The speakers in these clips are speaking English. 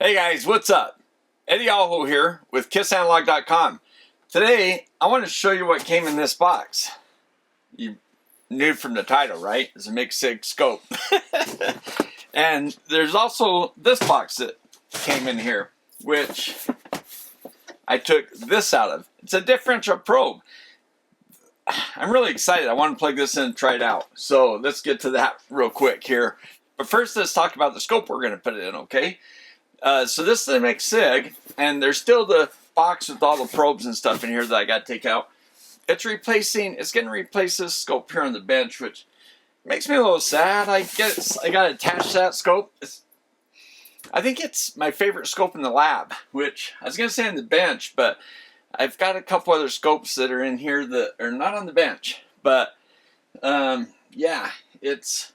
Hey guys, what's up? Eddie Alho here with KissAnalog.com. Today, I want to show you what came in this box. You knew from the title, right? It's a Micsig scope. And there's also this box that came in here, which I took this out of. It's a differential probe. I'm really excited. I want to plug this in and try it out. So let's get to that real quick here. But first, let's talk about the scope we're going to put it in, okay? So this is the Micsig, and there's still the box with all the probes and stuff in here that I got to take out. It's going to replace this scope here on the bench, which makes me a little sad. I got to attach that scope. I think it's my favorite scope in the lab, which I was going to say on the bench, but I've got a couple other scopes that are in here that are not on the bench. But yeah, it's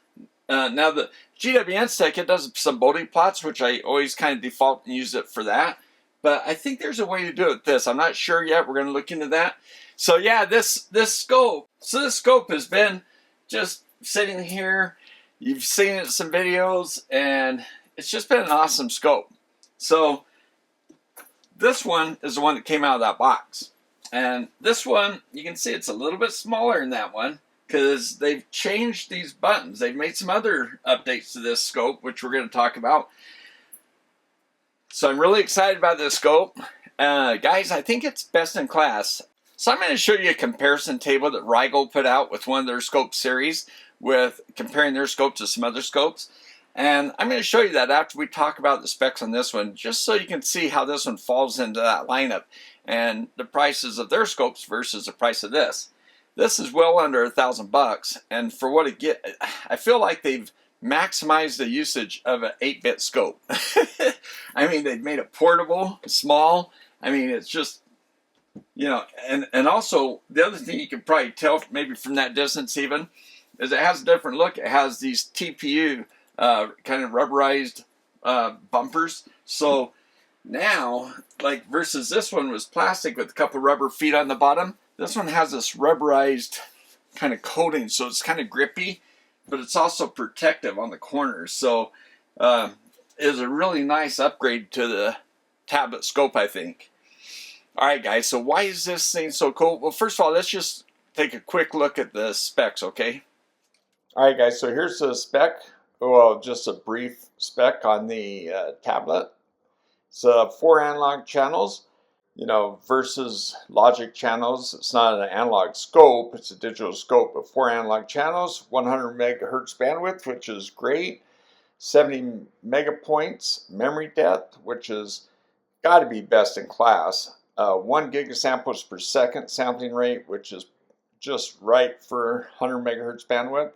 now the Hantek, it does some bolting plots, which I always kind of default and use it for that. But I think there's a way to do it with this. I'm not sure yet. We're going to look into that. So yeah, this scope. So this scope has been just sitting here. You've seen it in some videos, and it's just been an awesome scope. So this one is the one that came out of that box. And this one, you can see it's a little bit smaller than that one, because they've changed these buttons. They've made some other updates to this scope, which we're going to talk about. So I'm really excited about this scope. Guys, I think it's best in class. So I'm going to show you a comparison table that Rigel put out with one of their scope series, with comparing their scope to some other scopes. And I'm going to show you that after we talk about the specs on this one, just so you can see how this one falls into that lineup and the prices of their scopes versus the price of this. This is well under $1,000, and for what it get, I feel like they've maximized the usage of an 8-bit scope. I mean, they've made it portable, small. I mean, it's just, you know, and also the other thing you can probably tell maybe from that distance even is it has a different look. It has these TPU kind of rubberized bumpers. So now, like versus this one was plastic with a couple rubber feet on the bottom. This one has this rubberized kind of coating, so it's kind of grippy, but it's also protective on the corners. So it is a really nice upgrade to the tablet scope, I think. All right, guys, so why is this thing so cool? Well, first of all, let's just take a quick look at the specs, okay? All right, guys, so here's the spec. Well, just a brief spec on the tablet. So 4 analog channels. You know, versus logic channels. It's not an analog scope, it's a digital scope of 4 analog channels, 100 megahertz bandwidth, which is great, 70 megapoints memory depth, which is got to be best in class, 1 gigasamples per second sampling rate, which is just right for 100 megahertz bandwidth,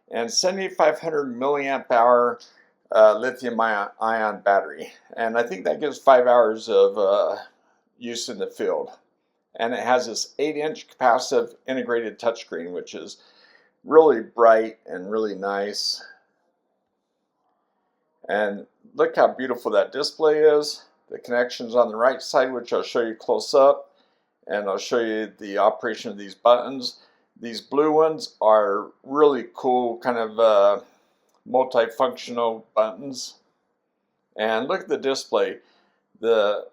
and 7500 milliamp hour lithium ion battery. And I think that gives 5 hours of use in the field. And it has this 8-inch capacitive integrated touchscreen, which is really bright and really nice. And look how beautiful that display is. The connections on the right side, which I'll show you close up, and I'll show you the operation of these buttons. These blue ones are really cool, kind of multifunctional buttons. And look at the display. The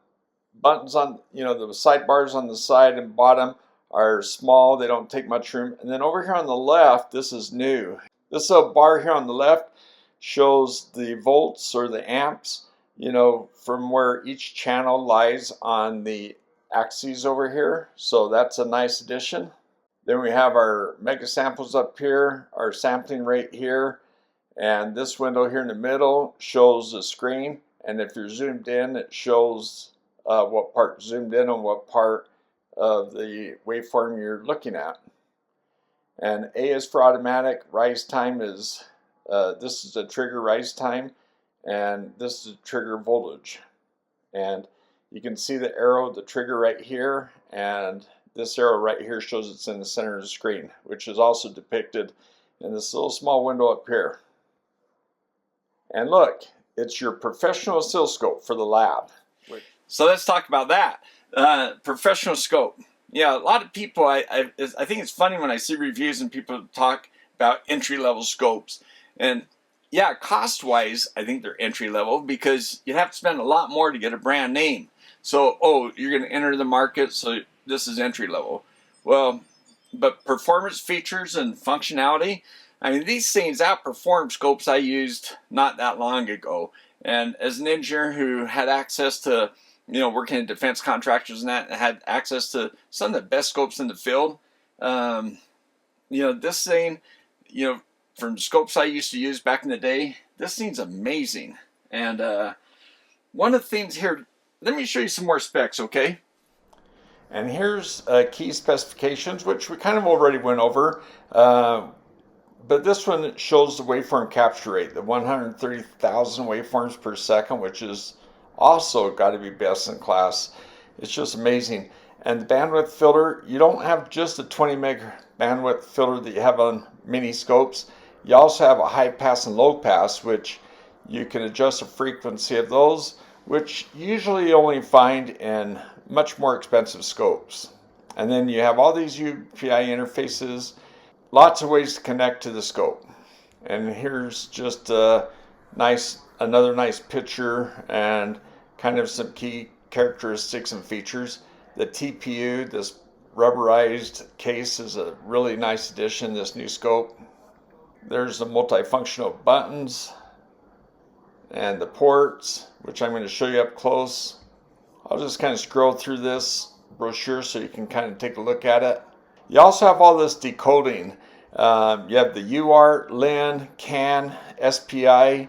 buttons on, you know, the sidebars on the side and bottom are small. They don't take much room. And then over here on the left, this is new. This little bar here on the left shows the volts or the amps, you know, from where each channel lies on the axes over here. So that's a nice addition. Then we have our mega samples up here, our sampling rate here, and this window here in the middle shows the screen. And if you're zoomed in, it shows what part zoomed in on what part of the waveform you're looking at. And A is for automatic. Rise time is, this is the trigger rise time, and this is the trigger voltage. And you can see the arrow, the trigger right here, and this arrow right here shows it's in the center of the screen, which is also depicted in this little small window up here. And look, it's your professional oscilloscope for the lab. So let's talk about that. Professional scope. Yeah, a lot of people, I think it's funny when I see reviews and people talk about entry-level scopes. And yeah, cost-wise, I think they're entry-level because you'd have to spend a lot more to get a brand name. So, oh, you're going to enter the market, so this is entry-level. Well, but performance features and functionality, I mean, these things outperform scopes I used not that long ago. And as an engineer who had access to, working in defense contractors and that, had access to some of the best scopes in the field, this thing, from scopes I used to use back in the day, this thing's amazing. And one of the things here, let me show you some more specs, okay? And here's key specifications, which we kind of already went over. But this one shows the waveform capture rate, the 130,000 waveforms per second, which is also got to be best in class. It's just amazing. And the bandwidth filter, you don't have just a 20 meg bandwidth filter that you have on mini scopes. You also have a high pass and low pass, which you can adjust the frequency of those, which usually you only find in much more expensive scopes. And then you have all these UPI interfaces, lots of ways to connect to the scope. And here's just another nice picture and kind of some key characteristics and features. The TPU, this rubberized case, is a really nice addition to this new scope. There's the multifunctional buttons and the ports, which I'm going to show you up close. I'll just kind of scroll through this brochure so you can kind of take a look at it. You also have all this decoding. You have the UART, LIN, CAN, SPI,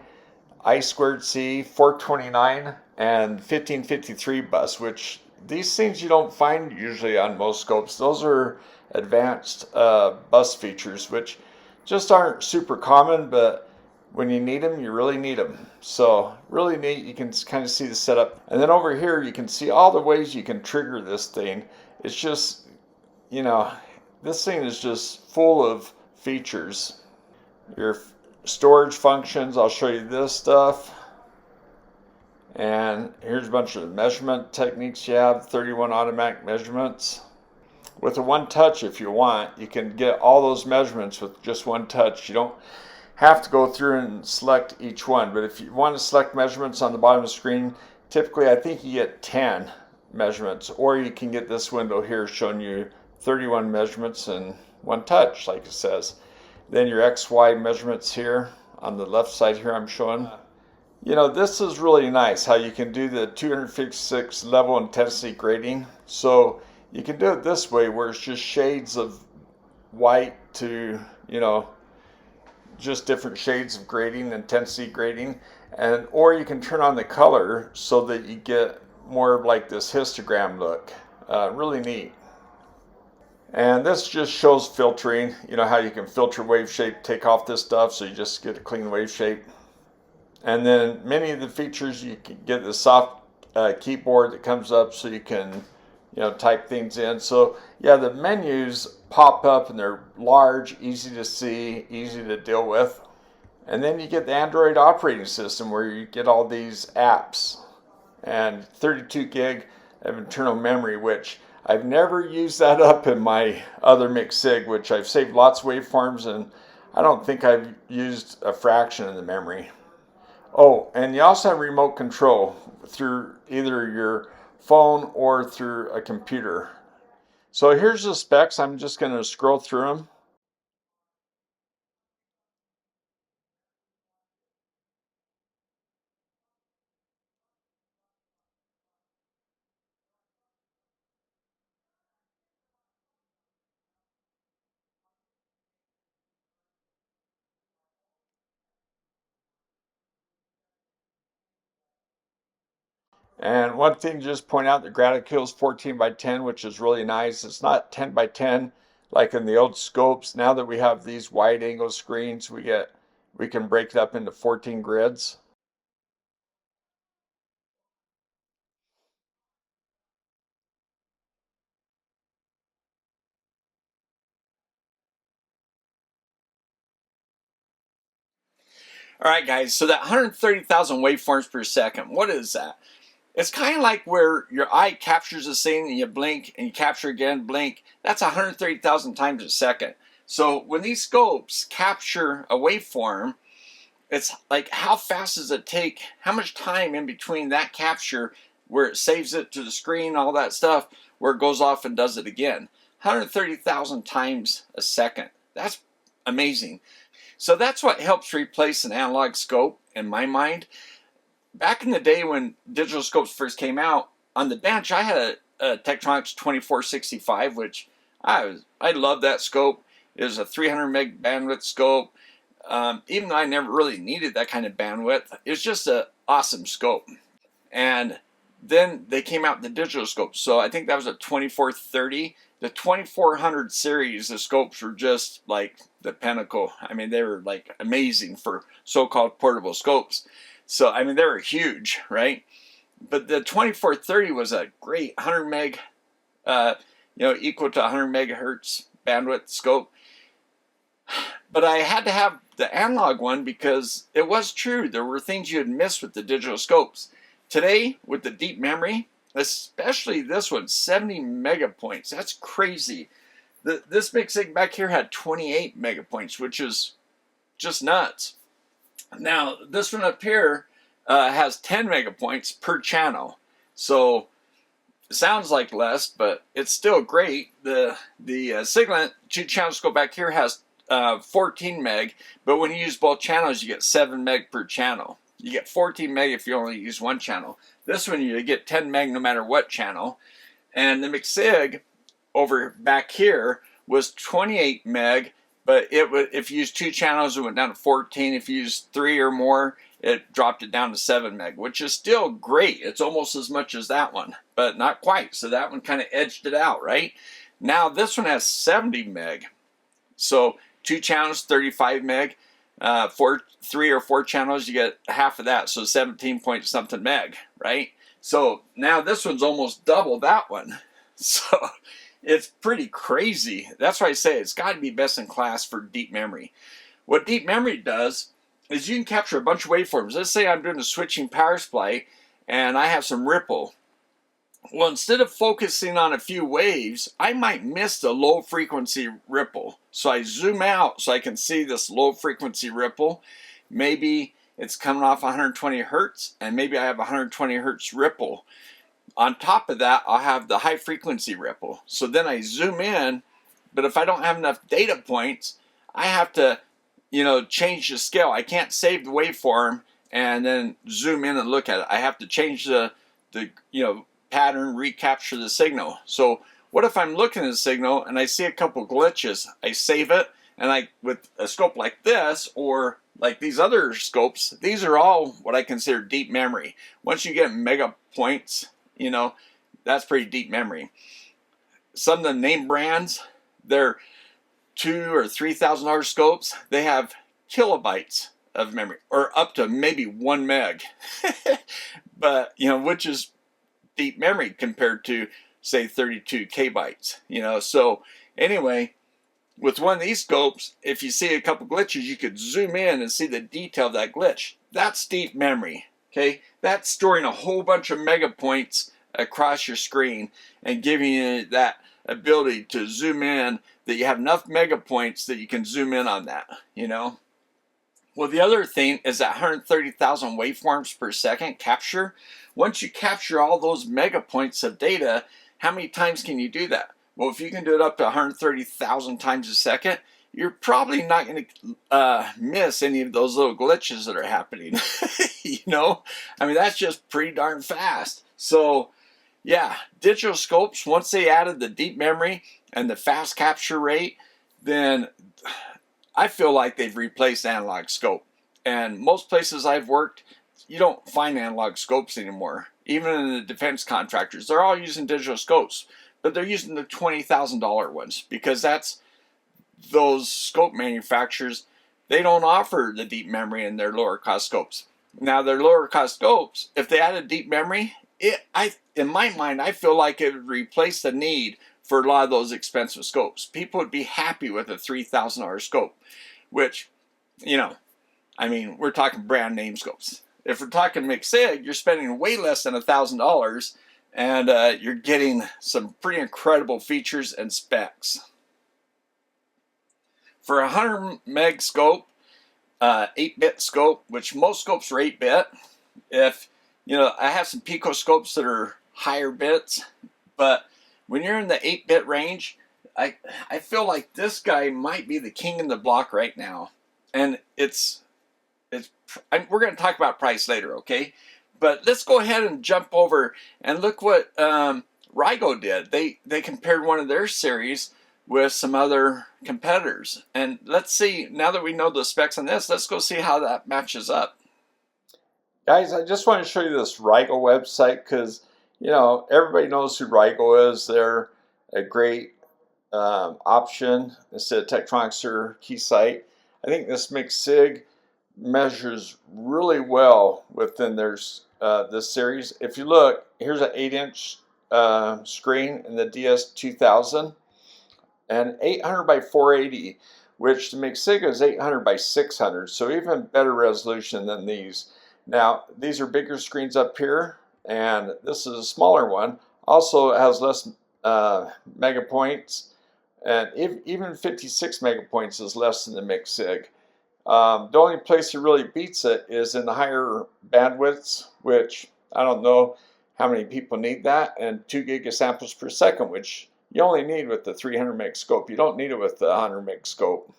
I2C, 429, and 1553 bus, which these things you don't find usually on most scopes. Those are advanced bus features, which just aren't super common, but when you need them, you really need them. So really neat. You can kind of see the setup. And then over here, you can see all the ways you can trigger this thing. It's just, this thing is just full of features. Your storage functions, I'll show you this stuff. And here's a bunch of measurement techniques you have, 31 automatic measurements. With a one touch, if you want, you can get all those measurements with just one touch. You don't have to go through and select each one, but if you want to select measurements on the bottom of the screen, typically I think you get 10 measurements, or you can get this window here showing you 31 measurements in one touch, like it says. Then your XY measurements here on the left side here I'm showing. This is really nice how you can do the 256 level intensity grading. So you can do it this way where it's just shades of white to, just different shades of grading, intensity grading. And or you can turn on the color so that you get more of like this histogram look. Really neat. And this just shows filtering, how you can filter wave shape, take off this stuff so you just get a clean wave shape. And then many of the features, you can get the soft keyboard that comes up so you can type things in. So yeah, the menus pop up and they're large, easy to see, easy to deal with. And then you get the Android operating system where you get all these apps and 32 gig of internal memory, which I've never used that up in my other Micsig, which I've saved lots of waveforms, and I don't think I've used a fraction of the memory. Oh, and you also have remote control through either your phone or through a computer. So here's the specs. I'm just going to scroll through them. And one thing, just point out, the Graticle is 14 by 10, which is really nice. It's not 10 by 10 like in the old scopes. Now that we have these wide angle screens, we can break it up into 14 grids. All right, guys, so that 130,000 waveforms per second, what is that? It's kind of like where your eye captures a thing and you blink and you capture again, blink. That's 130,000 times a second. So when these scopes capture a waveform, it's like, how fast does it take? How much time in between that capture where it saves it to the screen, all that stuff, where it goes off and does it again? 130,000 times a second. That's amazing. So that's what helps replace an analog scope in my mind. Back in the day when digital scopes first came out, on the bench I had a Tektronix 2465, which I loved that scope. It was a 300 meg bandwidth scope. Even though I never really needed that kind of bandwidth, it was just an awesome scope. And then they came out the digital scopes. So I think that was a 2430. The 2400 series of scopes were just like the pinnacle. I mean, they were like amazing for so-called portable scopes. So, I mean, they were huge, right? But the 2430 was a great 100 meg, equal to 100 megahertz bandwidth scope. But I had to have the analog one because it was true. There were things you had missed with the digital scopes. Today, with the deep memory, especially this one, 70 megapoints. That's crazy. This Micsig back here had 28 megapoints, which is just nuts. Now, this one up here has 10 megapoints per channel. So, it sounds like less, but it's still great. The Siglent 2-channel scope back here has 14 meg, but when you use both channels, you get 7 meg per channel. You get 14 meg if you only use one channel. This one, you get 10 meg no matter what channel. And the Micsig over back here was 28 meg, but it would, if you use 2 channels, it went down to 14. If you use 3 or more, it dropped it down to 7 meg, which is still great. It's almost as much as that one, but not quite. So that one kind of edged it out, right? Now this one has 70 meg. So 2 channels, 35 meg. 3 or 4 channels, you get half of that, so 17 point something meg, right? So now this one's almost double that one. So it's pretty crazy. That's why I say it's got to be best in class for deep memory. What deep memory does is you can capture a bunch of waveforms. Let's say I'm doing a switching power supply and I have some ripple. Well, instead of focusing on a few waves, I might miss the low frequency ripple. So I zoom out so I can see this low frequency ripple. Maybe it's coming off 120 hertz, and maybe I have 120 hertz ripple. On top of that, I'll have the high frequency ripple. So then I zoom in, but if I don't have enough data points, I have to, change the scale. I can't save the waveform and then zoom in and look at it. I have to change the pattern, recapture the signal. So what if I'm looking at the signal and I see a couple glitches? I save it, and with a scope like this or like these other scopes, these are all what I consider deep memory. Once you get mega points, that's pretty deep memory. Some of the name brands, they're $2,000 or $3,000 scopes. They have kilobytes of memory, or up to maybe 1 meg. But which is deep memory compared to, say, 32 kbytes. So anyway, with one of these scopes, if you see a couple glitches, you could zoom in and see the detail of that glitch. That's deep memory. Okay, that's storing a whole bunch of mega points across your screen and giving you that ability to zoom in, that you have enough mega points that you can zoom in on that. Well, the other thing is that 130,000 waveforms per second capture. Once you capture all those mega points of data, how many times can you do that? Well, if you can do it up to 130,000 times a second, you're probably not going to miss any of those little glitches that are happening. I mean, that's just pretty darn fast. So, yeah, digital scopes, once they added the deep memory and the fast capture rate, then I feel like they've replaced analog scope. And most places I've worked, you don't find analog scopes anymore. Even in the defense contractors, they're all using digital scopes, but they're using the $20,000 ones because that's those scope manufacturers. They don't offer the deep memory in their lower cost scopes. Now, their lower cost scopes, if they added deep memory, in my mind, I feel like it would replace the need for a lot of those expensive scopes. People would be happy with a $3,000 scope, which, I mean, we're talking brand name scopes. If we're talking Micsig, you're spending way less than $1,000, and you're getting some pretty incredible features and specs. For a 100 meg scope, 8-bit scope, which most scopes are 8-bit. If I have some Pico scopes that are higher bits, but when you're in the 8-bit range, I feel like this guy might be the king in the block right now. And we're going to talk about price later, okay? But let's go ahead and jump over and look what Rigo did. They compared one of their series with some other competitors. And let's see, now that we know the specs on this, let's go see how that matches up. Guys, I just want to show you this Rigo website because, everybody knows who Rigo is. They're a great option instead of Tektronix or Keysight. I think this Micsig measures really well within this series. If you look, here's an 8-inch screen in the DS2000 and 800 by 480, which the Micsig is 800 by 600, so even better resolution than these. Now, these are bigger screens up here, and this is a smaller one. Also, it has less megapoints, and even 56 megapoints is less than the Micsig. The only place it really beats it is in the higher bandwidths, which I don't know how many people need that, and 2 gig of samples per second, which you only need with the 300 meg scope. You don't need it with the 100 meg scope.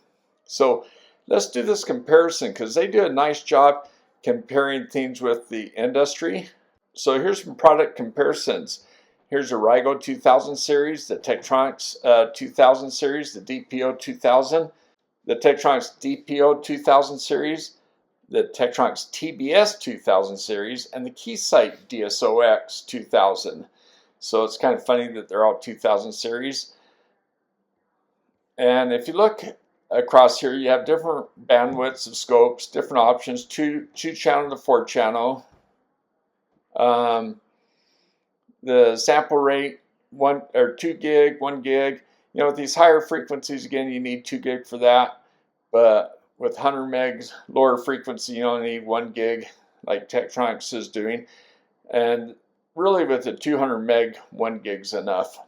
So let's do this comparison because they do a nice job comparing things with the industry. So here's some product comparisons. Here's a Rigo 2000 series, the Tektronix 2000 series, the DPO 2000, the Tektronix DPO 2000 series, the Tektronix TBS 2000 series, and the Keysight DSOX 2000. So it's kind of funny that they're all 2000 series. And if you look across here, you have different bandwidths of scopes, different options, 2-channel to 4-channel. The sample rate, 2 gig, 1 gig. With these higher frequencies, again, you need 2 gig for that. But with 100 megs lower frequency, you only need 1 gig, like Tektronix is doing. And really with the 200 meg, 1 gig's enough.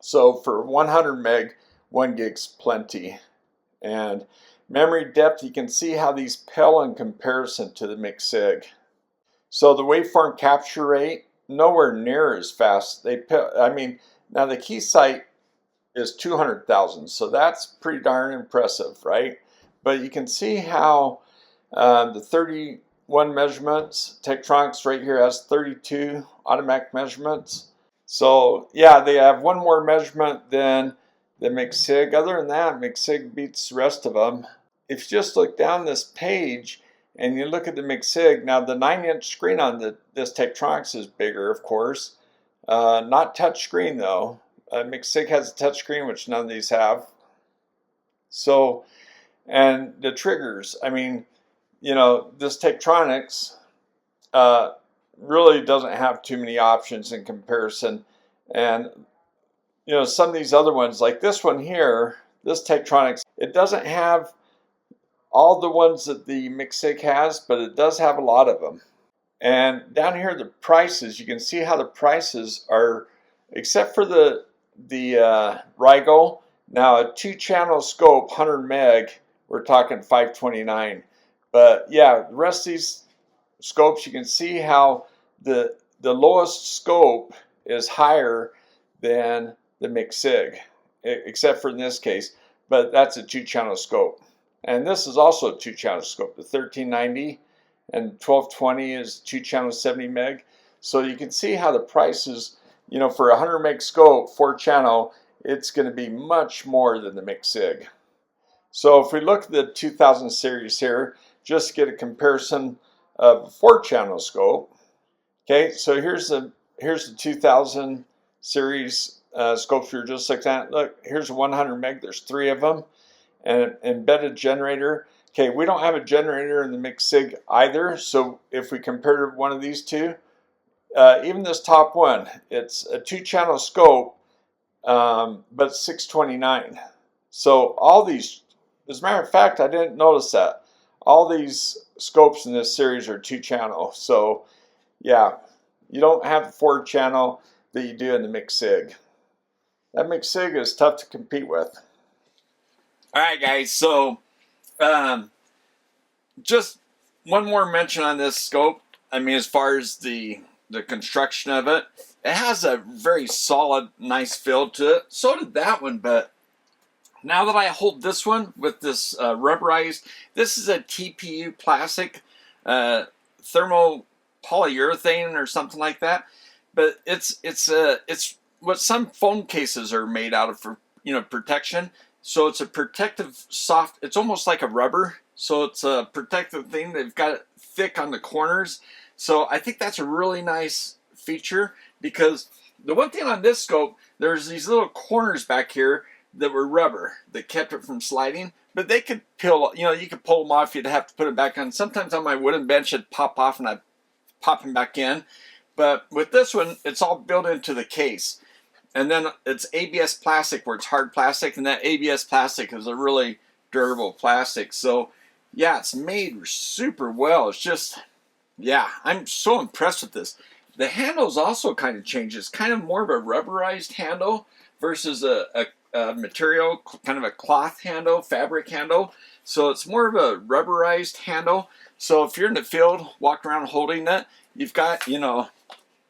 So for 100 meg, 1 gig's plenty. And memory depth, you can see how these pale in comparison to the Micsig. So the waveform capture rate, nowhere near as fast. Now the Keysight is 200,000, so that's pretty darn impressive, right? But you can see how the 31 measurements, Tektronix right here has 32 automatic measurements. So yeah, they have one more measurement than the Micsig. Other than that, Micsig beats the rest of them. If you just look down this page and you look at the Micsig, now the 9-inch screen on this Tektronix is bigger, of course. Not touch screen though. Micsig has a touch screen, which none of these have. So, and the triggers, this Tektronix really doesn't have too many options in comparison. And, some of these other ones, like this one here, this Tektronix, it doesn't have all the ones that the Micsig has, but it does have a lot of them. And down here, the prices, you can see how the prices are, except for the Rigo. Now a 2-channel scope, 100 meg, we're talking $529. But yeah, the rest of these scopes, you can see how the lowest scope is higher than the Micsig, except for in this case, but that's a 2-channel scope. And this is also a 2-channel scope, the 1390 and 1220 is 2-channel 70 meg. So you can see how the prices, for a 100 meg scope, 4-channel, it's going to be much more than the Micsig. So if we look at the 2000 series here, just to get a comparison of a 4-channel scope. Okay, so here's the 2000 series scopes we were just looking at. Look, here's a 100 meg. There's 3 of them, and an embedded generator. Okay, we don't have a generator in the Micsig either. So if we compare one of these two, even this top one, it's a 2-channel scope, but 629. So all these, as a matter of fact, I didn't notice that. All these scopes in this series are 2-channel. So yeah, you don't have the 4-channel that you do in the Micsig. That Micsig is tough to compete with. All right, guys. So just one more mention on this scope. I mean, as far as the construction of it, it has a very solid, nice feel to it. So did that one, but now that I hold this one with this rubberized, this is a TPU plastic, thermopolyurethane or something like that. But it's what some phone cases are made out of for, you know, protection. So it's a protective soft. It's almost like a rubber. So it's a protective thing. They've got it thick on the corners. So I think that's a really nice feature, because the one thing on this scope, there's these little corners back here that were rubber that kept it from sliding, but they could peel, you know, you could pull them off, you'd have to put them back on. Sometimes on my wooden bench it'd pop off and I'd pop them back in. But with this one, it's all built into the case. And then it's ABS plastic, where it's hard plastic, and that ABS plastic is a really durable plastic. So yeah, it's made super well. It's just, yeah, I'm so impressed with this. The handle's also kind of changed. It's kind of more of a rubberized handle versus a material, kind of a cloth handle, fabric handle. So it's more of a rubberized handle. So if you're in the field, walking around holding it, you've got, you know,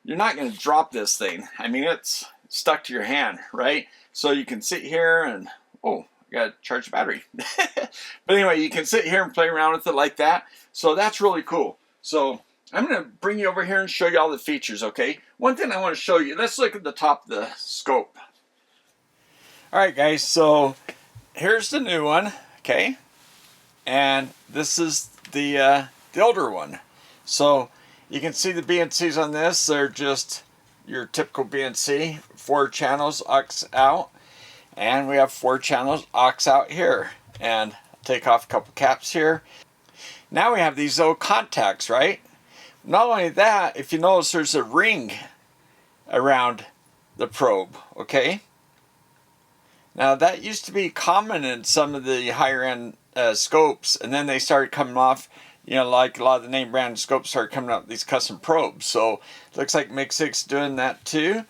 you're not going to drop this thing. I mean, it's stuck to your hand, right? So you can sit here and, oh, I got to charge the battery. But anyway, you can sit here and play around with it like that. So that's really cool. So I'm going to bring you over here and show you all the features, okay? One thing I want to show you, let's look at the top of the scope. All right, guys, so here's the new one, okay? And this is the older one. So you can see the BNCs on this. They're just your typical BNC, 4 channels, aux out. And we have 4 channels, aux out here. And I'll take off a couple caps here. Now we have these little contacts, right? Not only that, if you notice, there's a ring around the probe, okay? Now that used to be common in some of the higher end scopes, and then they started coming off, you know, like a lot of the name brand scopes started coming out with these custom probes. So it looks like Micsig's doing that too,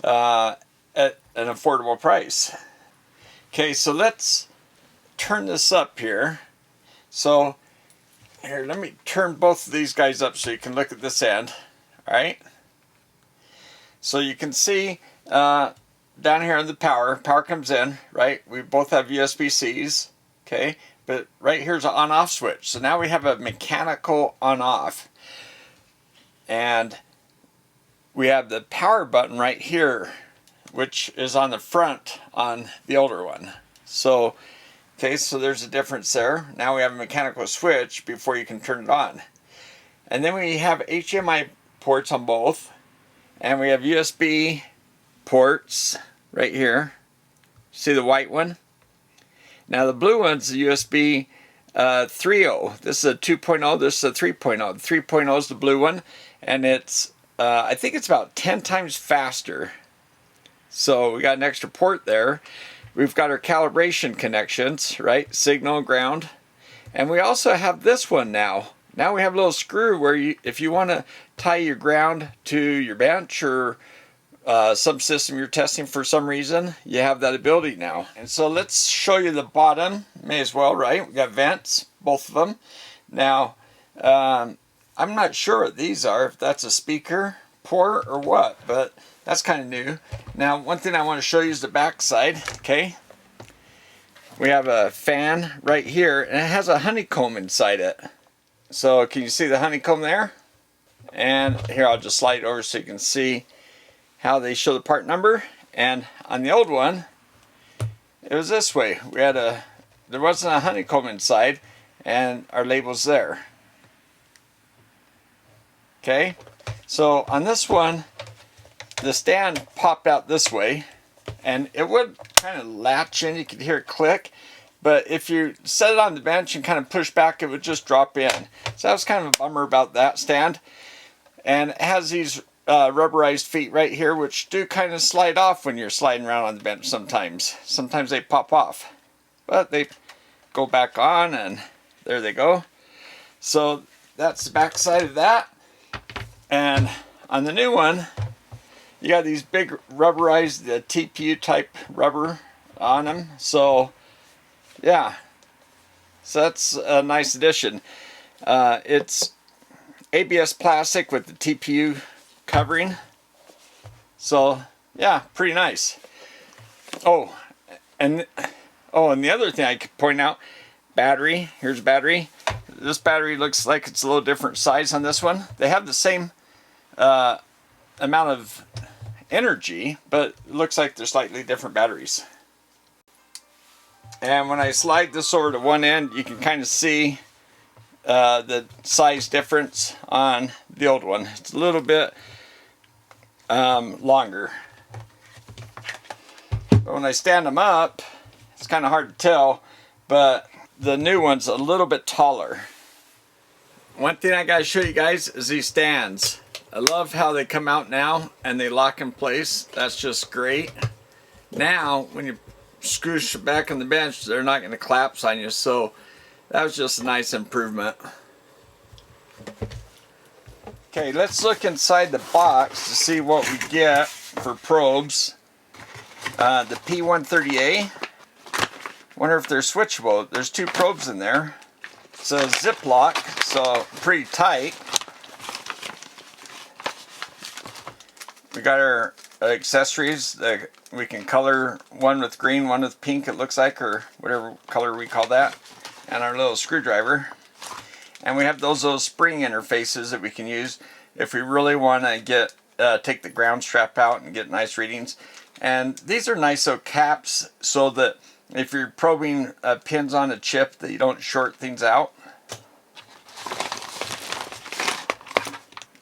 at an affordable price. Okay, so let's turn this up here. So here, let me turn both of these guys up so you can look at this end. All right. So you can see down here in the power comes in, right? We both have USB-Cs, okay? But right here's an on-off switch. So now we have a mechanical on-off. And we have the power button right here, which is on the front on the older one. So okay, so there's a difference there. Now we have a mechanical switch before you can turn it on. And then we have HDMI ports on both. And we have USB ports right here. See the white one? Now the blue one's the USB 3.0. This is a 2.0, this is a 3.0. The 3.0 is the blue one. And it's, I think it's about 10 times faster. So we got an extra port there. We've got our calibration connections, right? Signal, ground. And we also have this one now. Now we have a little screw where you, if you want to tie your ground to your bench or some system you're testing for some reason, you have that ability now. And so let's show you the bottom. May as well, right? We got vents, both of them. Now, I'm not sure what these are, if that's a speaker port or what, but that's kind of new. Now, one thing I want to show you is the back side, okay? We have a fan right here, and it has a honeycomb inside it. So, can you see the honeycomb there? And here, I'll just slide it over so you can see how they show the part number. And on the old one, it was this way. We had there wasn't a honeycomb inside, and our label's there. Okay? So, on this one, the stand popped out this way, and it would kind of latch in. You could hear it click, but if you set it on the bench and kind of push back, it would just drop in. So that was kind of a bummer about that stand. And it has these rubberized feet right here, which do kind of slide off when you're sliding around on the bench sometimes. Sometimes they pop off, but they go back on, and there they go. So that's the back side of that. And on the new one, you got these big rubberized TPU type rubber on them. So yeah, so that's a nice addition. It's ABS plastic with the TPU covering. So yeah, pretty nice. And the other thing I could point out, battery. Here's a battery. This battery looks like it's a little different size on this one. They have the same amount of energy, but it looks like they're slightly different batteries. And when I slide this over to one end, you can kind of see the size difference on the old one. It's a little bit longer. But when I stand them up, it's kind of hard to tell, but the new one's a little bit taller. One thing I gotta show you guys is these stands. I love how they come out now and they lock in place. That's just great. Now, when you scoosh back on the bench, they're not gonna collapse on you, so that was just a nice improvement. Okay, let's look inside the box to see what we get for probes. The P130A. Wonder if they're switchable. There's two probes in there. It's a zip lock, so pretty tight. We got our accessories that we can color, one with green, one with pink, it looks like, or whatever color we call that, and our little screwdriver. And we have those spring interfaces that we can use if we really want to get take the ground strap out and get nice readings. And these are nice caps so that if you're probing pins on a chip that you don't short things out.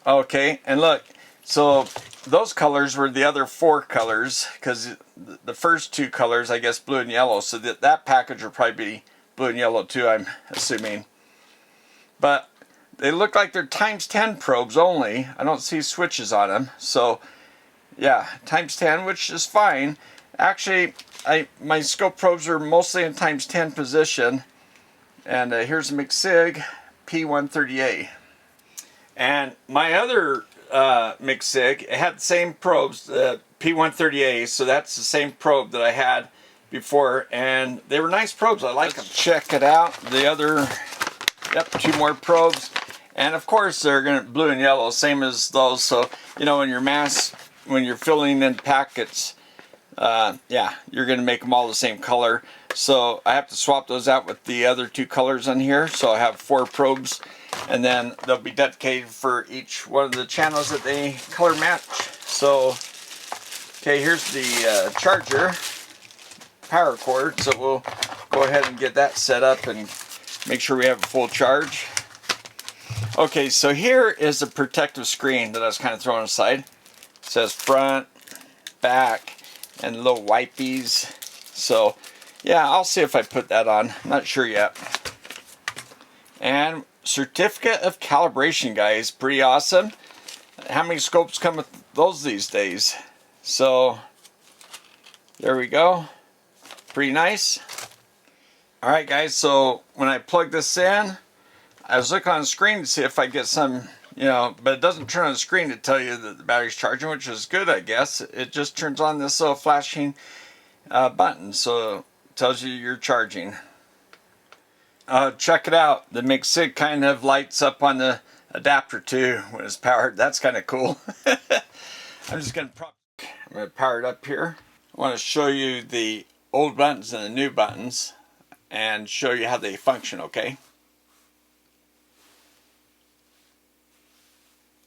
Okay, and look, so those colors were the other four colors, because the first two colors, I guess, blue and yellow, so that package will probably be blue and yellow too, I'm assuming. But they look like they're ×10 probes only. I don't see switches on them, so yeah, ×10, which is fine. Actually, my scope probes are mostly in ×10 position, and here's a Micsig P130A. And my other Micsig, it had the same probes, the P130A, so that's the same probe that I had before, and they were nice probes. I like them. Check it out. The other, yep, two more probes, and of course they're gonna blue and yellow, same as those. So you know, when you're filling in packets, yeah, you're gonna make them all the same color. So I have to swap those out with the other two colors on here. So I have 4 probes, and then they'll be dedicated for each one of the channels that they color match. So, okay, here's the charger, power cord. So we'll go ahead and get that set up and make sure we have a full charge. Okay, so here is the protective screen that I was kind of throwing aside. It says front, back, and little wipies. So yeah, I'll see if I put that on. I'm not sure yet. And certificate of calibration, guys, pretty awesome. How many scopes come with those these days? So there we go. Pretty nice. All right, guys, so when I plug this in, I was looking on the screen to see if I get some, you know, but it doesn't turn on the screen to tell you that the battery's charging, which is good, I guess. It just turns on this little flashing button, so it tells you you're charging. Check it out. The Micsig kind of lights up on the adapter too when it's powered. That's kind of cool. I'm going to power it up here. I want to show you the old buttons and the new buttons and show you how they function, okay?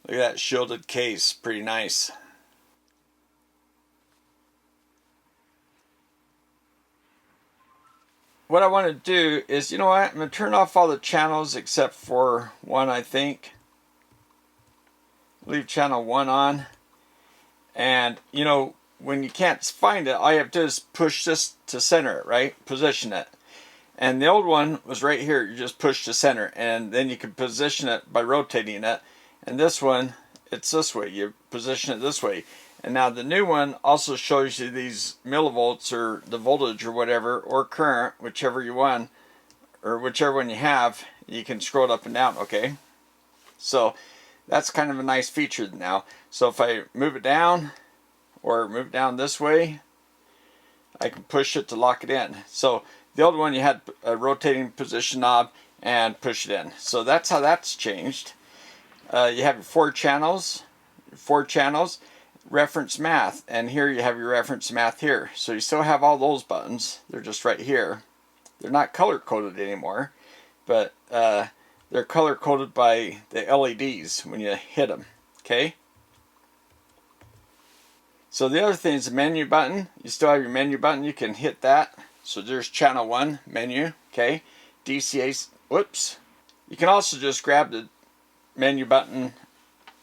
Look at that shielded case, pretty nice. What I want to do is, you know what, I'm going to turn off all the channels except for one, I think. Leave channel 1 on. And, you know, when you can't find it, all you have to do is push this to center it, right? Position it. And the old one was right here. You just push to center, and then you can position it by rotating it. And this one, it's this way. You position it this way. And now the new one also shows you these millivolts, or the voltage or whatever, or current, whichever you want, or whichever one you have. You can scroll it up and down, okay? So that's kind of a nice feature now. So if I move it down, or move it down this way, I can push it to lock it in. So the old one, you had a rotating position knob, and push it in. So that's how that's changed. You have your four channels, reference math, and here you have your reference math here. So you still have all those buttons. They're just right here. They're not color coded anymore, but they're color coded by the LEDs when you hit them. Okay. So the other thing is the menu button. You still have your menu button. You can hit that. So there's channel 1 menu. Okay. DCA. Whoops. You can also just grab the menu button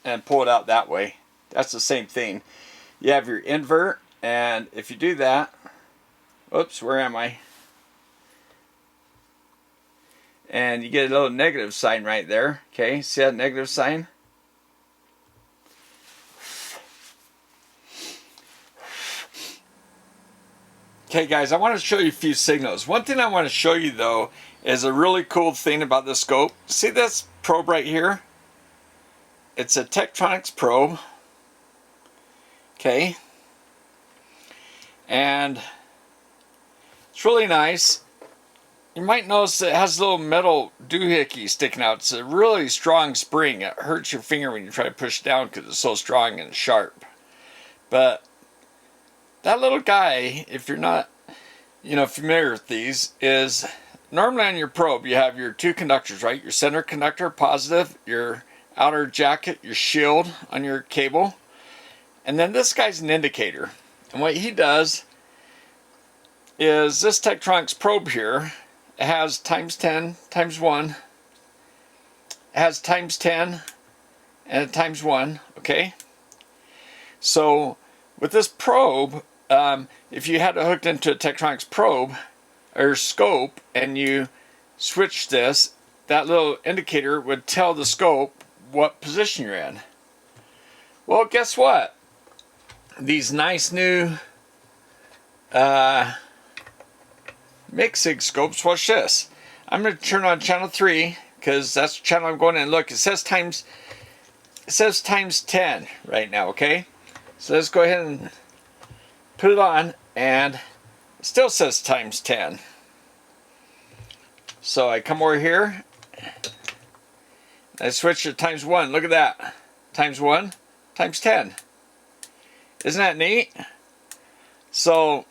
and pull it out that way. That's the same thing. You have your invert, and if you do that, whoops, where am I? And you get a little negative sign right there. Okay, see that negative sign? Okay guys, I want to show you a few signals. One thing I want to show you though is a really cool thing about the scope. See this probe right here? It's a Tektronix probe. Okay. And it's really nice. You might notice it has a little metal doohickey sticking out. It's a really strong spring. It hurts your finger when you try to push it down because it's so strong and sharp. But that little guy, if you're not, familiar with these, is normally on your probe you have your two conductors, right? Your center conductor, positive, your outer jacket, your shield on your cable, and then this guy's an indicator. And what he does is this Tektronix probe here, it has times 10, times 1, it has times 10, and a times 1, okay? So with this probe, if you had it hooked into a Tektronix probe or scope and you switch this, that little indicator would tell the scope what position you're in. Well, guess what? These nice new Micsig scopes, watch this. I'm going to turn on channel 3 because that's the channel I'm going in. Look, it says times 10 right now, okay? So let's go ahead and put it on, and it still says times 10. So I come over here, I switch to times 1. Look at that. Times 1, times 10. Isn't that neat? So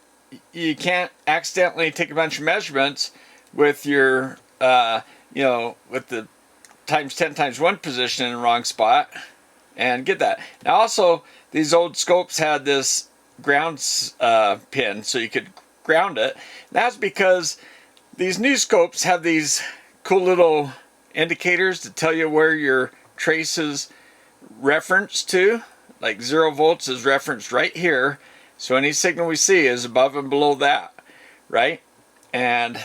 you can't accidentally take a bunch of measurements with your, with the times 10 times 1 position in the wrong spot and get that. Now also, these old scopes had this ground pin, so you could ground it. That's because these new scopes have these cool little indicators to tell you where your trace is referenced to. Like 0 volts is referenced right here, so any signal we see is above and below that, right? And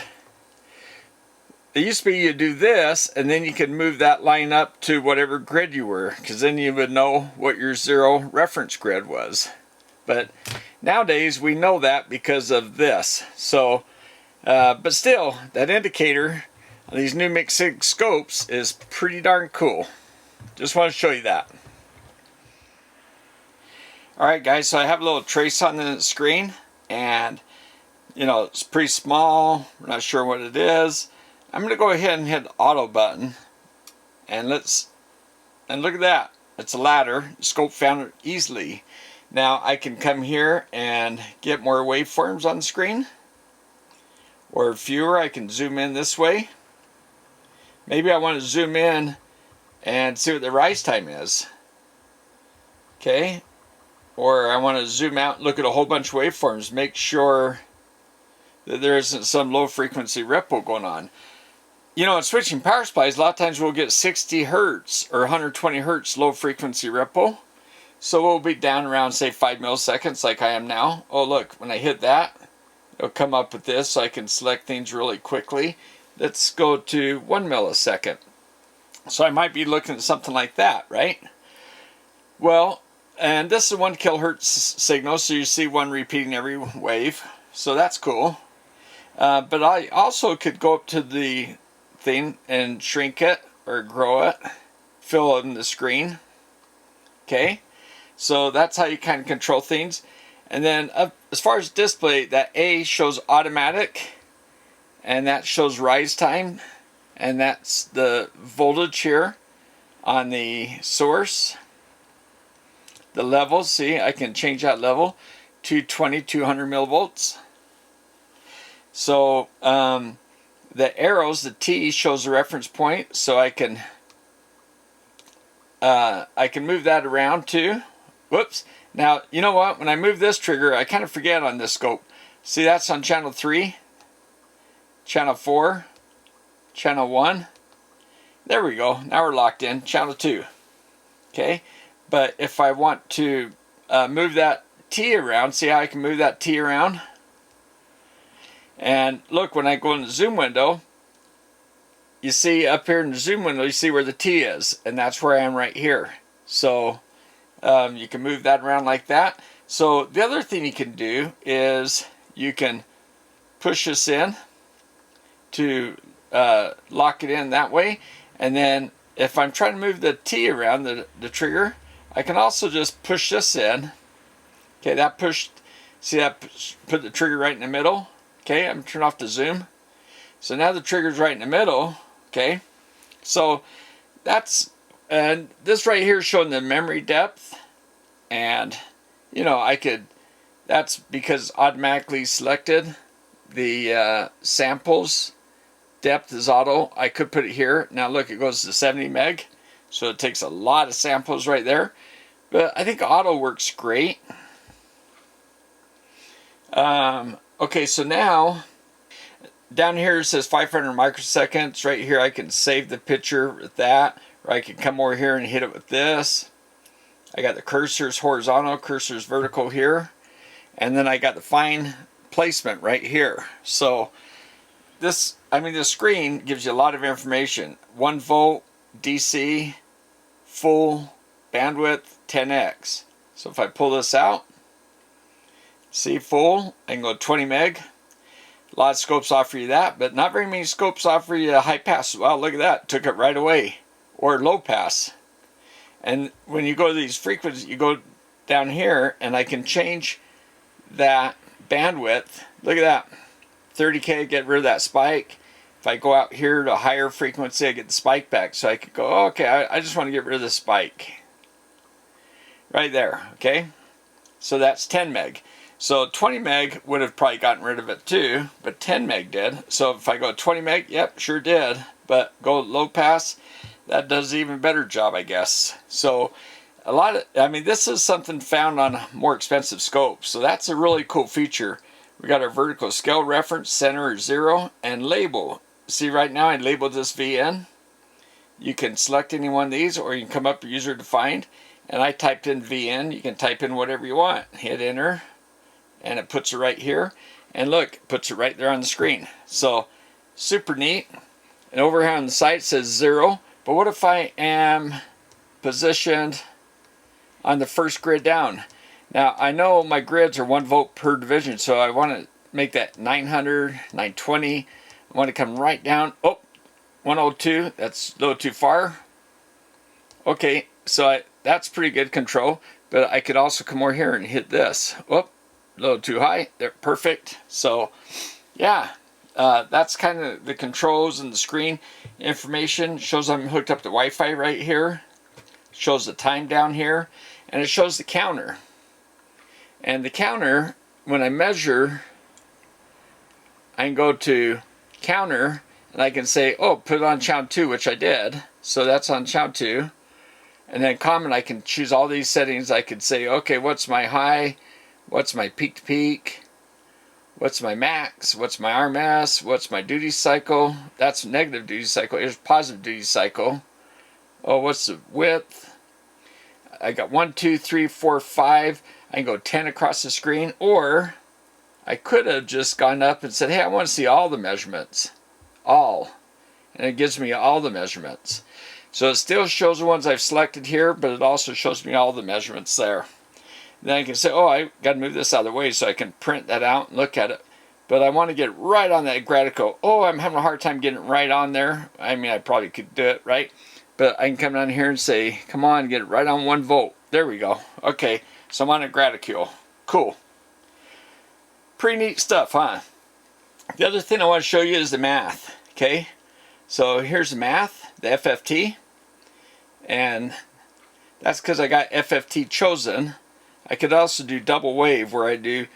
it used to be you do this, and then you could move that line up to whatever grid you were, because then you would know what your 0 reference grid was. But nowadays we know that because of this. So, but still, that indicator on these new Micsig scopes is pretty darn cool. Just want to show you that. Alright guys, so I have a little trace on the screen, and it's pretty small. We're not sure what it is. I'm going to go ahead and hit the auto button, and look at that. It's a ladder. The scope found it easily. Now I can come here and get more waveforms on the screen, or fewer. I can zoom in this way. Maybe I want to zoom in and see what the rise time is. Okay. Or I want to zoom out and look at a whole bunch of waveforms, make sure that there isn't some low frequency ripple going on. In switching power supplies, a lot of times we'll get 60 hertz or 120 hertz low frequency ripple. So we'll be down around, say, 5 milliseconds like I am now. Oh look, when I hit that, it'll come up with this, so I can select things really quickly. Let's go to 1 millisecond. So I might be looking at something like that, right? Well, and this is a 1 kilohertz signal, so you see one repeating every wave. So that's cool. But I also could go up to the thing and shrink it or grow it, fill in the screen. Okay, so that's how you kind of control things. And then as far as display, that A shows automatic, and that shows rise time. and that's the voltage here on the source. The levels, see, I can change that level to 200 millivolts. So the arrows, the T shows the reference point, so I can move that around too. Whoops. Now, you know what? When I move this trigger, I kind of forget on this scope. See, that's on channel 3, channel 4, channel 1. There we go. Now we're locked in. Channel 2. Okay? But if I want to move that T around, see how I can move that T around? And look, when I go in the zoom window, you see up here in the zoom window, you see where the T is, and that's where I am right here. So you can move that around like that. So the other thing you can do is you can push this in to lock it in that way. And then if I'm trying to move the T around the trigger, I can also just push this in. Okay, that pushed, see that put the trigger right in the middle. Okay, I'm turning off the zoom. So now the trigger's right in the middle. Okay, so that's, and this right here is showing the memory depth. And, you know, I could, that's because automatically selected. The samples depth is auto. I could put it here. Now look, it goes to 70 meg. So it takes a lot of samples right there. But I think auto works great. Okay, so now down here it says 500 microseconds. Right here I can save the picture with that. Or I can come over here and hit it with this. I got the cursors horizontal, cursors vertical here. And then I got the fine placement right here. So this, I mean, the screen gives you a lot of information. 1 volt, DC, full bandwidth, 10x. So if I pull this out, see full, I can go 20 meg. A lot of scopes offer you that, but not very many scopes offer you a high pass. Wow, look at that, took it right away. Or low pass. And when you go to these frequencies, you go down here and I can change that bandwidth. Look at that, 30K, get rid of that spike. If I go out here to a higher frequency, I get the spike back. So I could go, oh, okay, I just want to get rid of the spike. Right there, okay? So that's 10 meg. So 20 meg would have probably gotten rid of it too, but 10 meg did. So if I go 20 meg, yep, sure did. But go low pass, that does an even better job, I guess. So a lot of, I mean, this is something found on more expensive scopes. So that's a really cool feature. We got our vertical scale reference, center is 0, and label. See, right now I labeled this VN. You can select any one of these, or you can come up user defined, and I typed in VN. You can type in whatever you want. Hit enter, and it puts it right here. And look, it puts it right there on the screen. So super neat. And over here on the side it says 0. But what if I am positioned on the first grid down? Now I know my grids are 1 volt per division, so I want to make that 900, 920. I want to come right down. Oh, 102. That's a little too far. Okay, so that's pretty good control. But I could also come over here and hit this. Oh, a little too high. They're perfect. So yeah, that's kind of the controls and the screen information. Shows I'm hooked up to Wi-Fi right here. Shows the time down here, and it shows the counter. And the counter, when I measure, I can go to counter and I can say, oh, put it on channel 2, which I did. So that's on channel 2. And then common, I can choose all these settings. I could say, okay, what's my high? What's my peak to peak? What's my max? What's my RMS? What's my duty cycle? That's negative duty cycle. Here's positive duty cycle. Oh, what's the width? I got 1, 2, 3, 4, 5. I can go 10 across the screen, or I could have just gone up and said, hey, I want to see all the measurements. All. And it gives me all the measurements. So it still shows the ones I've selected here, but it also shows me all the measurements there. Then I can say, oh, I got to move this out of the way so I can print that out and look at it. But I want to get right on that gradico. Oh, I'm having a hard time getting it right on there. I mean, I probably could do it, right? But I can come down here and say, come on, get it right on 1 volt. There we go. Okay, so I'm on a graticule. Cool. Pretty neat stuff, huh? The other thing I want to show you is the math, okay? So here's the math, the FFT, and that's because I got FFT chosen. I could also do double wave, where I do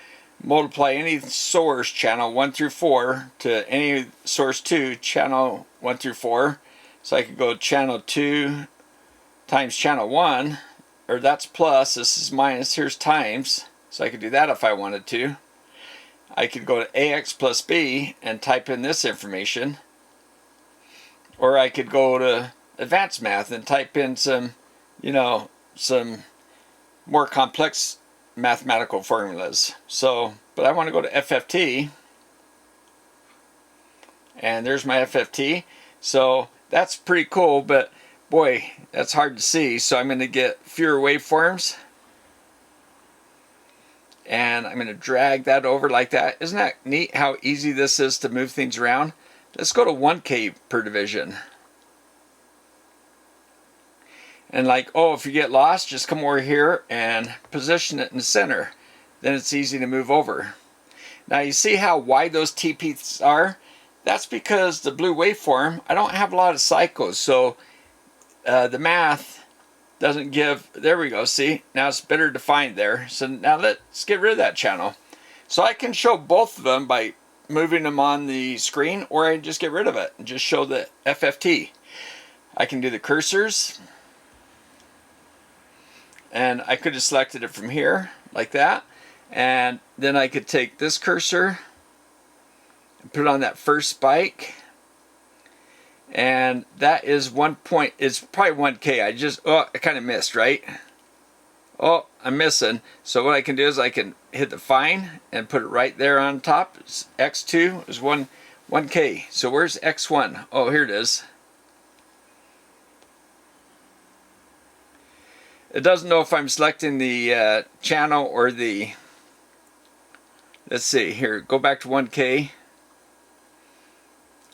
multiply any source channel 1 through 4 to any source 2 channel 1 through 4. So I could go channel 2 times channel 1, or that's plus, this is minus, here's times. So I could do that if I wanted to. I could go to AX plus B and type in this information. Or I could go to advanced math and type in some, some more complex mathematical formulas. So, but I want to go to FFT. And there's my FFT. So that's pretty cool, but boy, that's hard to see. So I'm going to get fewer waveforms. And I'm going to drag that over like that. Isn't that neat how easy this is to move things around? Let's go to 1K per division. And like, oh, if you get lost, just come over here and position it in the center. Then it's easy to move over. Now you see how wide those TPs are? That's because the blue waveform, I don't have a lot of cycles. So the math doesn't give, there we go, see? Now it's better defined there. So now let's get rid of that channel. So I can show both of them by moving them on the screen, or I can just get rid of it and just show the FFT. I can do the cursors, and I could have selected it from here like that, and then I could take this cursor and put it on that first spike, and that is 1 point, it's probably 1K. I kind of missed, right? Oh, I'm missing. So what I can do is I can hit the fine and put it right there on top. X2 is 1K. So where's X1? Oh, here it is. It doesn't know if I'm selecting the channel or the, let's see here, go back to 1K.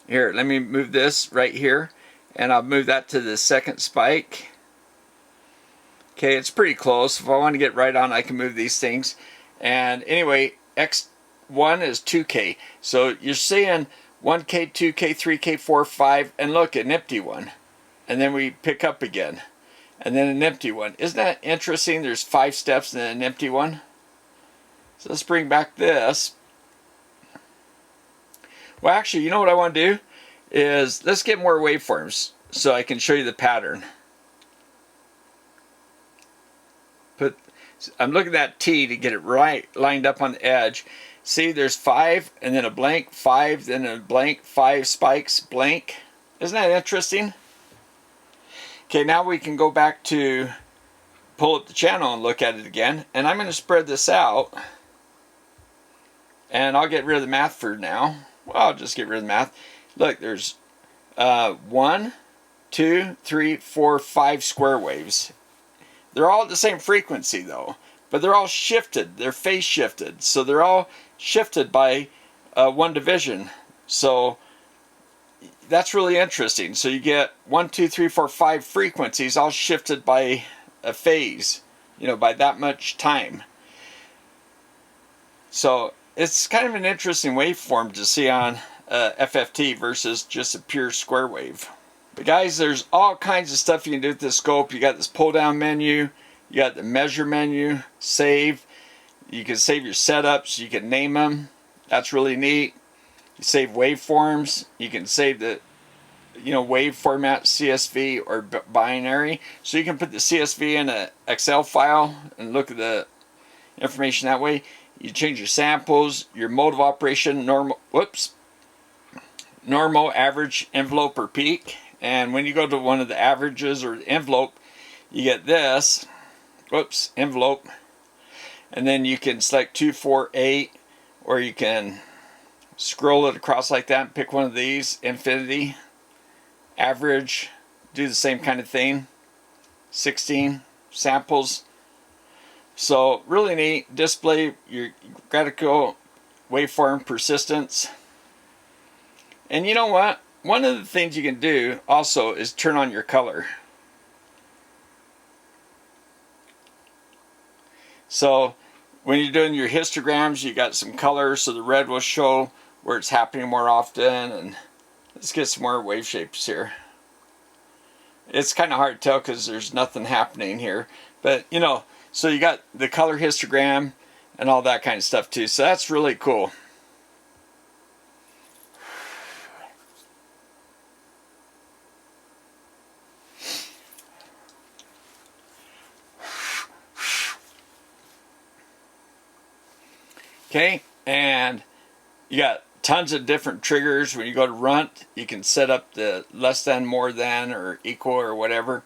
Here, let me move this right here, and I'll move that to the second spike. Okay, it's pretty close. If I want to get right on, I can move these things. And anyway, X1 is 2K. So you're seeing 1K, 2K, 3K, 4, 5, and look, an empty one. And then we pick up again. And then an empty one. Isn't that interesting? There's 5 steps in an empty one. So let's bring back this. Well, actually, you know what I want to do? Is let's get more waveforms so I can show you the pattern. I'm looking at that T to get it right lined up on the edge. See, there's 5 and then a blank, 5, then a blank, 5 spikes, blank. Isn't that interesting? Okay, now we can go back to pull up the channel and look at it again. And I'm going to spread this out. And I'll get rid of the math for now. Well, I'll just get rid of the math. Look, there's 1, 2, 3, 4, 5 square waves. They're all at the same frequency though, but they're all shifted. They're phase shifted. So they're all shifted by 1 division. So that's really interesting. So you get 1, 2, 3, 4, 5 frequencies all shifted by a phase, by that much time. So it's kind of an interesting waveform to see on FFT versus just a pure square wave. But guys, there's all kinds of stuff you can do with this scope. You got this pull down menu, you got the measure menu, save. You can save your setups, you can name them. That's really neat. You save waveforms, you can save the wave format, CSV or binary. So you can put the CSV in an Excel file and look at the information that way. You change your samples, your mode of operation, normal, average, envelope, or peak. And when you go to one of the averages or the envelope, you get this, envelope. And then you can select 2, 4, 8, or you can scroll it across like that and pick one of these, infinity, average, do the same kind of thing, 16, samples. So really neat. Display your gradical waveform persistence. And you know what? One of the things you can do also is turn on your color. So when you're doing your histograms, you got some color, so the red will show where it's happening more often, and Let's get some more wave shapes here. It's kind of hard to tell because there's nothing happening here. But, you know, so you got the color histogram and all that kind of stuff too. So that's really cool. Okay, and you got tons of different triggers. When you go to runt, you can set up the less than, more than, or equal, or whatever.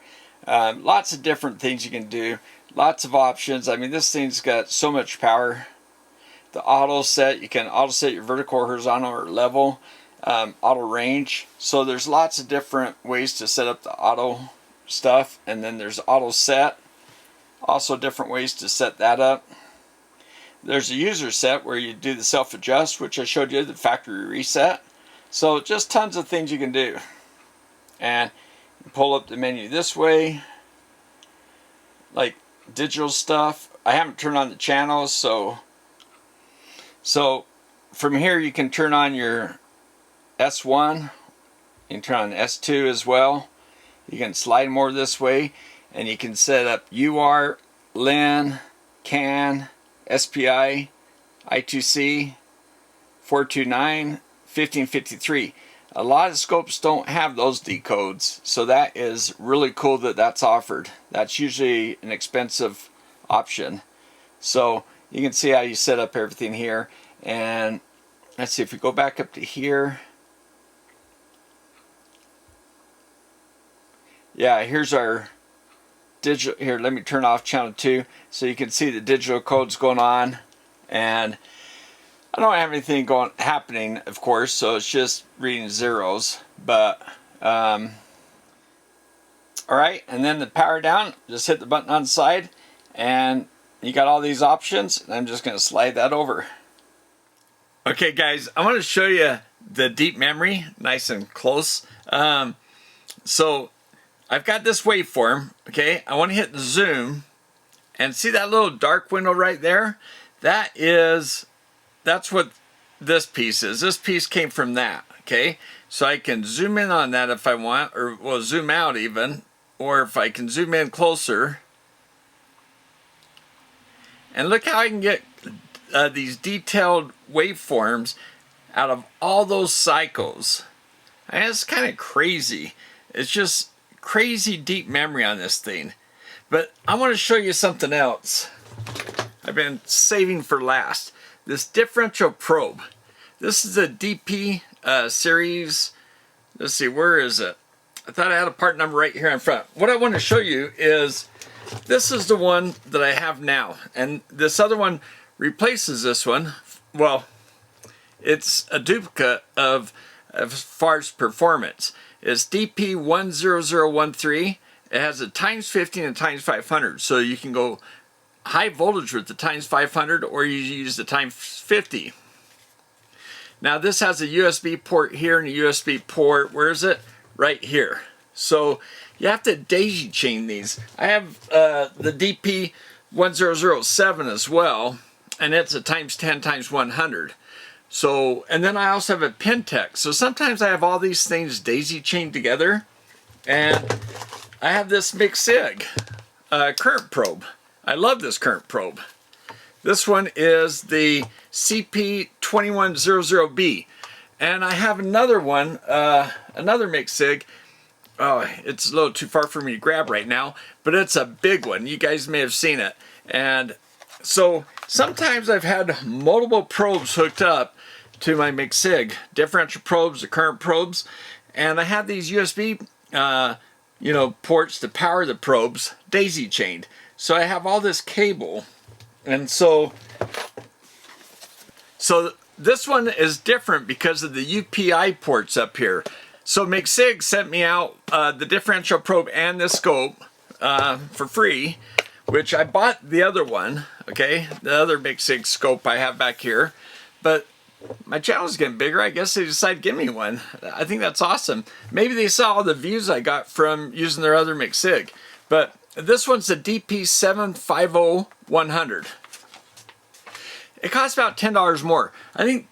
Lots of different things you can do. Lots of options. I mean, this thing's got so much power. The auto set, you can auto set your vertical, horizontal, or level. Auto range. So there's lots of different ways to set up the auto stuff. And then there's auto set. Also different ways to set that up. There's a user set where you do the self-adjust, which I showed you, the factory reset. So just tons of things you can do. And you pull up the menu this way, like digital stuff. I haven't turned on the channels, so from here you can turn on your S1, you can turn on S2 as well. You can slide more this way, and you can set up UART, LIN, CAN, SPI, I2C, 429, 1553. A lot of scopes don't have those decodes, so that is really cool that that's offered. That's usually an expensive option. So you can see how you set up everything here. And let's see, if we go back up to here. Yeah, here's our digital. Here, let me turn off channel 2 so you can see the digital codes going on. And I don't have anything happening, of course, so it's just reading zeros. But all right, and then the power down, just hit the button on the side, and you got all these options. And I'm just going to slide that over. Okay, guys, I want to show you the deep memory, nice and close. So I've got this waveform, okay? I want to hit the zoom, and see that little dark window right there? That's what this piece is. This piece came from that, okay? So I can zoom in on that if I want, or well, zoom out even, or if I can zoom in closer. And look how I can get these detailed waveforms out of all those cycles. And it's kind of crazy. It's just crazy deep memory on this thing. But I want to show you something else I've been saving for last. This differential probe. This is a DP series. Let's see, where is it? I thought I had a part number right here in front. What I want to show you is this is the one that I have now, and this other one replaces this one. Well, it's a duplicate of as far as performance. It's DP750-100. It has a times 50 and a times 500, so you can go high voltage with the times 500, or you use the times 50. Now this has a USB port here and a USB port. Where is it? Right here. So you have to daisy chain these. I have the DP1007 as well, and it's a times 10 times 100. So, and then I also have a Pintek. So sometimes I have all these things daisy chained together, and I have this Micsig current probe. I love this current probe. This one is the CP2100B, and I have another one, another Micsig. Oh, it's a little too far for me to grab right now, but it's a big one. You guys may have seen it. And so sometimes I've had multiple probes hooked up to my Micsig, differential probes, the current probes, and I have these USB ports to power the probes daisy chained. So I have all this cable, and so this one is different because of the UPI ports up here. So Micsig sent me out the differential probe and the scope for free, which I bought the other one, okay, the other Micsig scope I have back here, but my channel is getting bigger. I guess they decided to give me one. I think that's awesome. Maybe they saw all the views I got from using their other Micsig. But this one's the DP750-100. It costs about $10 more. I think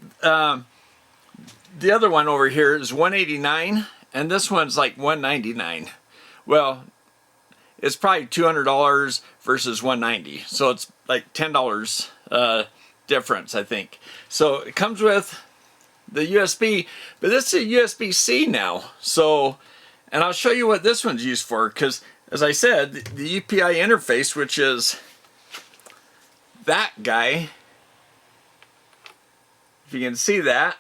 the other one over here is $189, and this one's like $199. Well, it's probably $200 versus $190, so it's like $10 difference, I think. So it comes with the USB, but this is a USB-C now. So, and I'll show you what this one's used for, because as I said, the UPI interface, which is that guy, if you can see that,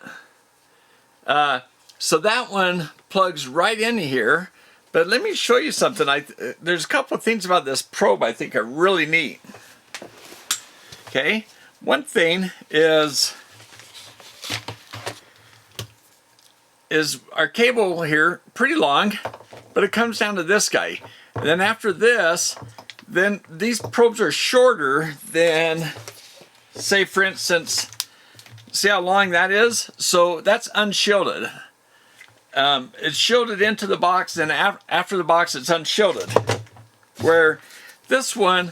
so that one plugs right into here. But let me show you something. There's a couple of things about this probe I think are really neat. Okay, one thing is our cable here, pretty long, but it comes down to this guy. And then after this, then these probes are shorter than, say for instance, see how long that is? So that's unshielded. It's shielded into the box, and after the box it's unshielded. Where this one,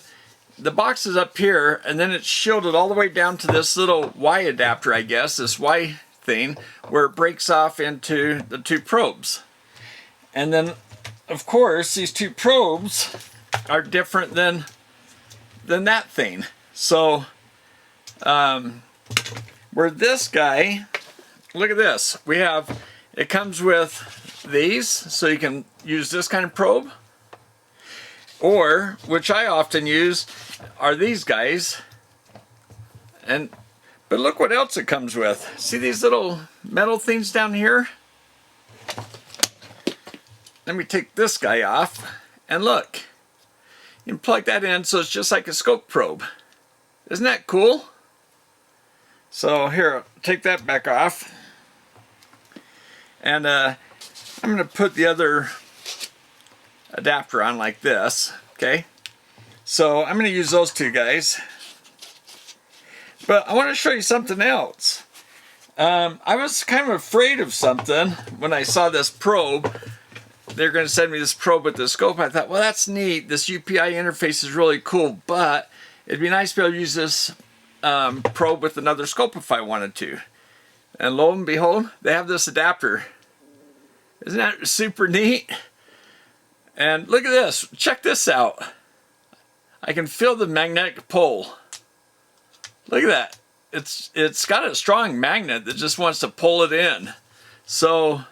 the box is up here, and then it's shielded all the way down to this little Y adapter, I guess, this Y thing, where it breaks off into the two probes. And then, of course, these two probes are different than that thing. So, where this guy, look at this, we have, it comes with these, so you can use this kind of probe, or, which I often use, are these guys. But look what else it comes with. See these little metal things down here? Let me take this guy off, and look, you can plug that in so it's just like a scope probe. Isn't that cool? So here, I'll take that back off. And I'm going to put the other adapter on like this, okay? So I'm going to use those two guys. But I want to show you something else. I was kind of afraid of something when I saw this probe. They're going to send me this probe with the scope. I thought, well, that's neat. This UPI interface is really cool, but it'd be nice to be able to use this probe with another scope if I wanted to. And lo and behold, they have this adapter. Isn't that super neat? And look at this. Check this out. I can feel the magnetic pull. Look at that. It's got a strong magnet that just wants to pull it in. So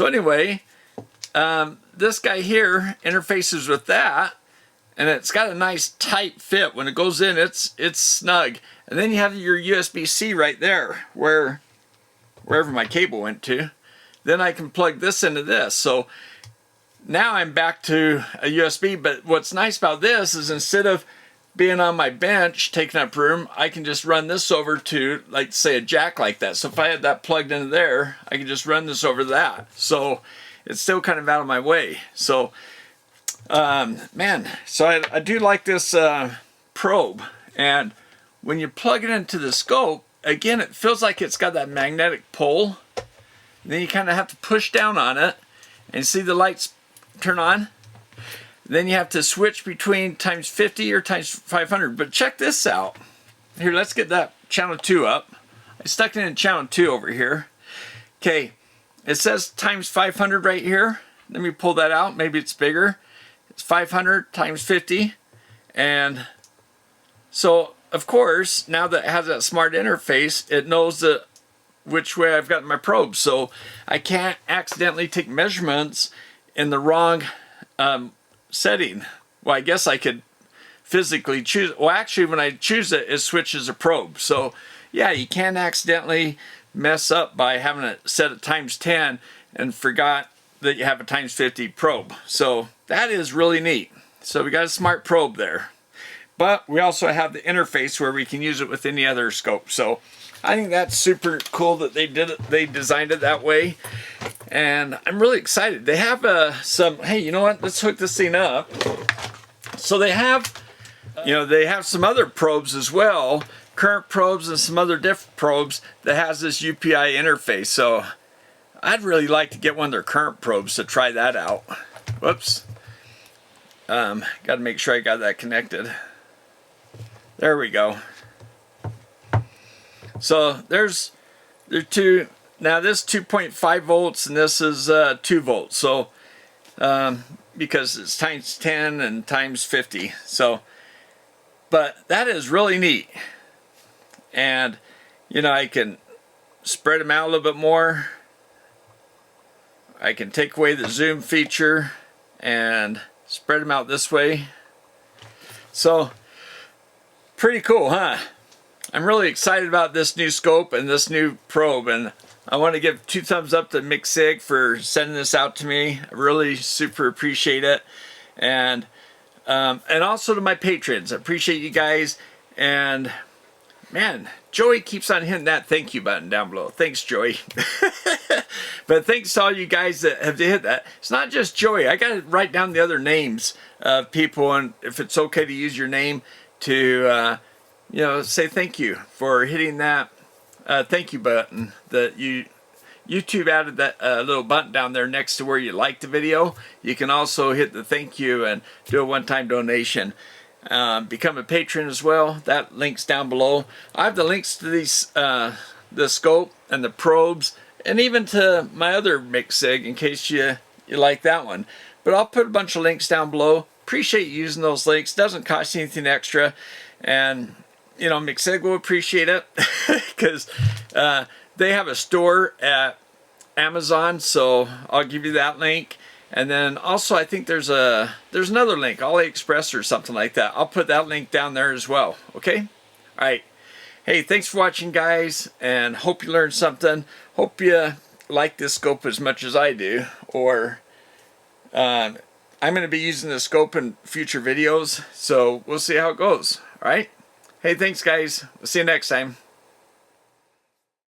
anyway, this guy here interfaces with that, and it's got a nice tight fit. When it goes in, it's snug. And then you have your USB-C right there, wherever my cable went to. Then I can plug this into this. So now I'm back to a USB, but what's nice about this is instead of being on my bench taking up room, I can just run this over to, like, say, a jack like that. So if I had that plugged into there, I can just run this over that. So it's still kind of out of my way. So man, so I do like this probe. And when you plug it into the scope, again, it feels like it's got that magnetic pull. And then you kind of have to push down on it and see the lights turn on. Then you have to switch between times 50 or times 500. But check this out. Here, let's get that channel 2 up. I stuck it in channel 2 over here. Okay, it says times 500 right here. Let me pull that out. Maybe it's bigger. It's 500 times 50. And so, of course, now that it has that smart interface, it knows which way I've got my probe. So I can't accidentally take measurements in the wrong setting. Well, I guess I could physically choose. Well, actually, when I choose it, it switches a probe. So yeah, you can't accidentally mess up by having it set at times 10 and forgot that you have a times 50 probe. So that is really neat. So we got a smart probe there. But we also have the interface where we can use it with any other scope. So I think that's super cool that they did it. They designed it that way. And I'm really excited. They have some, hey, you know what? Let's hook this thing up. So they have, they have some other probes as well, current probes and some other different probes that has this UPI interface. So I'd really like to get one of their current probes to try that out. Whoops. Got to make sure I got that connected. There we go. So there's they're two. Now this 2.5 volts and this is 2 volts. So because it's times 10 and times 50. So, but that is really neat. And you know, I can spread them out a little bit more. I can take away the zoom feature and spread them out this way. So pretty cool, huh? I'm really excited about this new scope and this new probe, and I want to give 2 thumbs up to Micsig for sending this out to me. I really super appreciate it. And also to my patrons. I appreciate you guys. And man, Joey keeps on hitting that thank you button down below. Thanks, Joey. But thanks to all you guys that have hit that. It's not just Joey. I got to write down the other names of people, and if it's okay to use your name to, you know, say thank you for hitting that thank you button. That YouTube added that little button down there next to where you like the video. You can also hit the thank you and do a one-time donation. Become a patron as well. That link's down below. I have the links to these, the scope and the probes, and even to my other Micsig in case you like that one. But I'll put a bunch of links down below. Appreciate you using those links. Doesn't cost you anything extra, and you know, Micsig will appreciate it because they have a store at Amazon. So I'll give you that link. And then also I think there's another link, AliExpress or something like that. I'll put that link down there as well. Okay? All right. Hey, thanks for watching, guys, and hope you learned something. Hope you like this scope as much as I do. Or I'm going to be using the scope in future videos, so we'll see how it goes. All right? Hey, thanks, guys. We'll see you next time.